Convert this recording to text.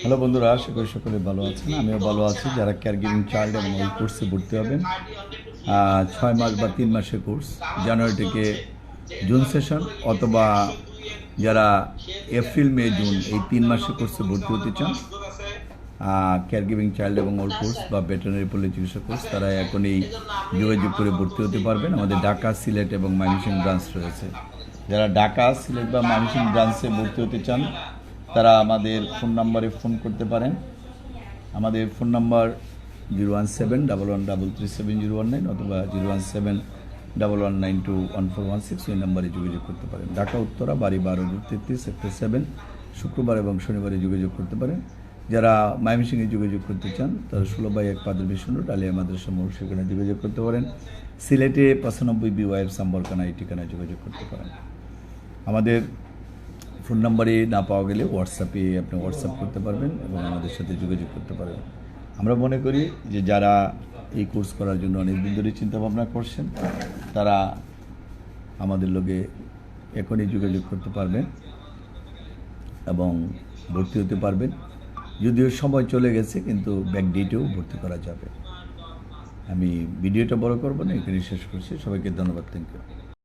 Hello বন্ধুরা, আশা করি সকলে ভালো আছেন। আমিও ভালো আছি। যারা কেয়ার গিভিং চাইল্ড এবং ওই কোর্সে ভর্তি হবেন, 6 মাস বা 3 মাসের কোর্স, জানুয়ারি থেকে জুন সেশন, অথবা যারা এপ্রিল মে জুন এই 3 মাসের কোর্সে ভর্তি হতে চান, কেয়ার গিভিং চাইল্ড এবং ওল্ড কোর্স বা ভেটেরিনারি পল্লী চিকিৎসা কোর্স, তারা এখনই যোগাযোগ করে ভর্তি হতে পারবেন। আমাদের ঢাকা, সিলেট এবং ময়মনসিংহ ব্রাঞ্চ রয়েছে। যারা ঢাকা, সিলেট বা ময়মনসিংহ ব্রাঞ্চে ভর্তি হতে চান, তারা আমাদের ফোন নাম্বারে ফোন করতে পারেন। আমাদের ফোন নাম্বার 01711337019 অথবা 01711921416, ওই নাম্বারে যোগাযোগ করতে পারেন। ঢাকা উত্তরা, বাড়ি 12-33, সেক্টর 7, শুক্রবার এবং শনিবারে যোগাযোগ করতে পারেন। যারা ময়মনসিংহে যোগাযোগ করতে চান, তারা 16/1 পাদর মিশন রোড, আলিয়া মাদ্রাসা মোড়, সেখানে যোগাযোগ করতে পারেন। সিলেটে 95 বিওয়াইয়ের সাম্বরখানা, এই ঠিকানায় যোগাযোগ করতে পারেন। আমাদের ফোন নাম্বারে না পাওয়া গেলে হোয়াটসঅ্যাপে আপনি হোয়াটসঅ্যাপ করতে পারবেন এবং আমাদের সাথে যোগাযোগ করতে পারবেন। আমরা মনে করি যে যারা এই কোর্স করার জন্য অনেকদিন ধরে চিন্তাভাবনা করছেন, তারা আমাদের লগে এখনই যোগাযোগ করতে পারবেন এবং ভর্তি হতে পারবেন। যদিও সময় চলে গেছে, কিন্তু ব্যাকডেটেও ভর্তি করা যাবে। আমি ভিডিওটা বড় করব না, এখানে শেষ করছি। সবাইকে ধন্যবাদ। Thank you.